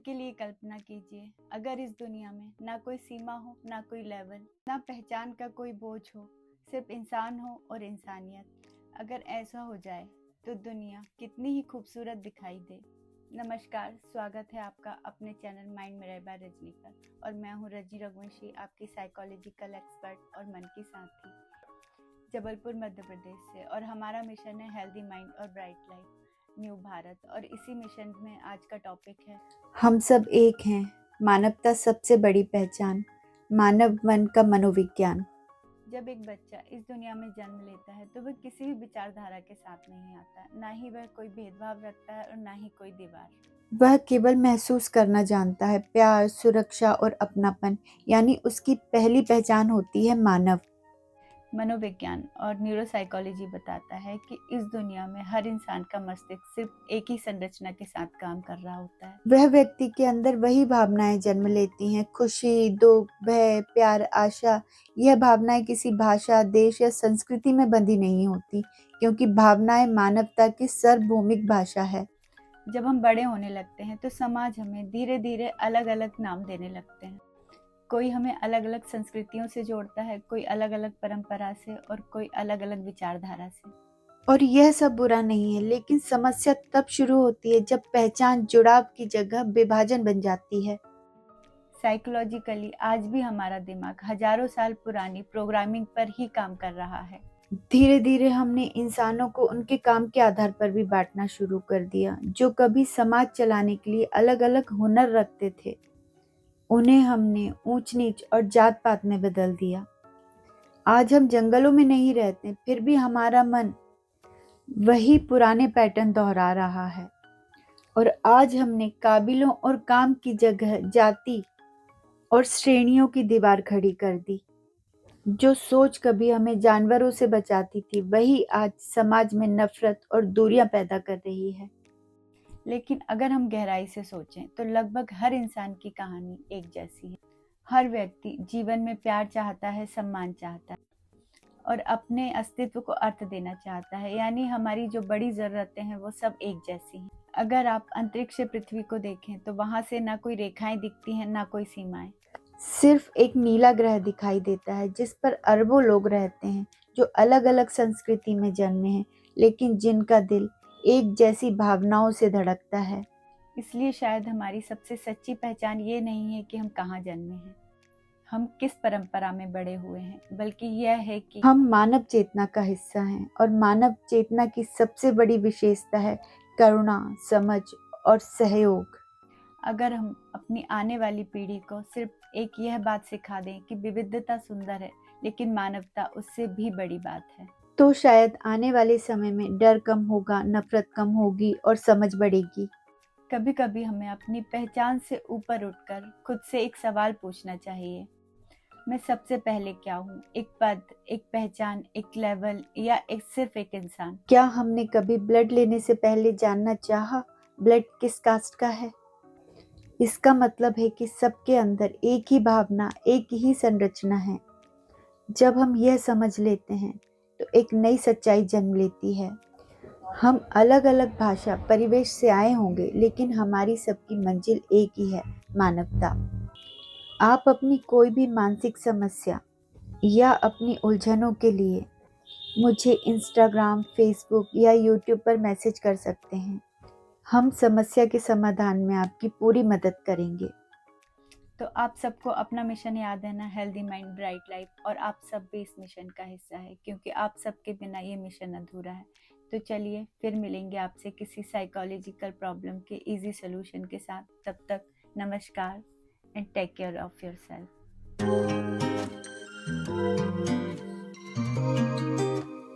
के लिए कल्पना कीजिए, अगर इस दुनिया में ना कोई सीमा हो, ना कोई लेवल, ना पहचान का कोई बोझ हो, सिर्फ इंसान हो और इंसानियत। अगर ऐसा हो जाए तो दुनिया कितनी ही खूबसूरत दिखाई दे। नमस्कार, स्वागत है आपका अपने channel Mind Mirror by Rajni पर, और मैं हूँ रजी रघुवंशी, आपकी साइकोलॉजिकल एक्सपर्ट और मन की साथी, जबलपुर मध्य प्रदेश से। और हमारा मिशन है हेल्दी माइंड और ब्राइट लाइफ, न्यू भारत। और इसी मिशन में आज का टॉपिक है हम सब एक हैं, मानवता सबसे बड़ी पहचान, मानव मन का मनोविज्ञान। जब एक बच्चा इस दुनिया में जन्म लेता है तो वह किसी भी विचारधारा के साथ नहीं आता, ना ही वह कोई भेदभाव रखता है और ना ही कोई दीवार। वह केवल महसूस करना जानता है, प्यार, सुरक्षा और अपनापन। यानी उसकी पहली पहचान होती है मानव। मनोविज्ञान और न्यूरोसाइकोलॉजी बताता है कि इस दुनिया में हर इंसान का मस्तिष्क सिर्फ एक ही संरचना के साथ काम कर रहा होता है। वह व्यक्ति के अंदर वही भावनाएं जन्म लेती हैं, खुशी, दुख, भय, प्यार, आशा। यह भावनाएं किसी भाषा, देश या संस्कृति में बंधी नहीं होती, क्योंकि भावनाएं मानवता की सार्वभौमिक भाषा है। जब हम बड़े होने लगते हैं तो समाज हमें धीरे धीरे अलग अलग नाम देने लगते हैं। कोई हमें अलग अलग संस्कृतियों से जोड़ता है, कोई अलग अलग परंपरा से, और कोई अलग अलग विचारधारा से। और यह सब बुरा नहीं है, लेकिन समस्या तब शुरू होती है जब पहचान जुड़ाव की जगह विभाजन बन जाती है। साइकोलॉजिकली आज भी हमारा दिमाग हजारों साल पुरानी प्रोग्रामिंग पर ही काम कर रहा है। धीरे धीरे हमने इंसानों को उनके काम के आधार पर भी बांटना शुरू कर दिया। जो कभी समाज चलाने के लिए अलग अलग हुनर रखते थे, उन्हें हमने ऊंच नीच और जात पात में बदल दिया। आज हम जंगलों में नहीं रहते, फिर भी हमारा मन वही पुराने पैटर्न दोहरा रहा है। और आज हमने काबिलों और काम की जगह जाति और श्रेणियों की दीवार खड़ी कर दी। जो सोच कभी हमें जानवरों से बचाती थी, वही आज समाज में नफरत और दूरियां पैदा कर रही है। लेकिन अगर हम गहराई से सोचें तो लगभग हर इंसान की कहानी एक जैसी है। हर व्यक्ति जीवन में प्यार चाहता है, सम्मान चाहता है और अपने अस्तित्व को अर्थ देना चाहता है। यानी हमारी जो बड़ी जरूरतें हैं वो सब एक जैसी हैं। अगर आप अंतरिक्ष से पृथ्वी को देखें तो वहां से ना कोई रेखाएं दिखती हैं, ना कोई सीमाएं। सिर्फ एक नीला ग्रह दिखाई देता है जिस पर अरबों लोग रहते हैं, जो अलग अलग संस्कृति में जन्मे हैं, लेकिन जिनका दिल एक जैसी भावनाओं से धड़कता है। इसलिए शायद हमारी सबसे सच्ची पहचान ये नहीं है कि हम कहाँ जन्मे हैं, हम किस परंपरा में बड़े हुए हैं, बल्कि यह है कि हम मानव चेतना का हिस्सा हैं। और मानव चेतना की सबसे बड़ी विशेषता है करुणा, समझ और सहयोग। अगर हम अपनी आने वाली पीढ़ी को सिर्फ एक यह बात सिखा दें कि विविधता सुंदर है, लेकिन मानवता उससे भी बड़ी बात है, तो शायद आने वाले समय में डर कम होगा, नफरत कम होगी और समझ बढ़ेगी। कभी कभी हमें अपनी पहचान से ऊपर उठकर खुद से एक सवाल पूछना चाहिए, मैं सबसे पहले क्या हूँ? एक पद, एक पहचान, एक लेवल, या सिर्फ एक इंसान? क्या हमने कभी ब्लड लेने से पहले जानना चाहा ब्लड किस कास्ट का है? इसका मतलब है कि सबके अंदर एक ही भावना, एक ही संरचना है। जब हम यह समझ लेते हैं तो एक नई सच्चाई जन्म लेती है। हम अलग अलग भाषा, परिवेश से आए होंगे, लेकिन हमारी सबकी मंजिल एक ही है, मानवता। आप अपनी कोई भी मानसिक समस्या या अपनी उलझनों के लिए मुझे इंस्टाग्राम, फेसबुक या यूट्यूब पर मैसेज कर सकते हैं। हम समस्या के समाधान में आपकी पूरी मदद करेंगे। तो आप सबको अपना मिशन याद है ना, हेल्दी माइंड ब्राइट लाइफ, और आप सब भी इस मिशन का हिस्सा है, क्योंकि आप सबके बिना ये मिशन अधूरा है। तो चलिए फिर मिलेंगे आपसे किसी साइकोलॉजिकल प्रॉब्लम के इजी सोल्यूशन के साथ। तब तक नमस्कार and take care of yourself.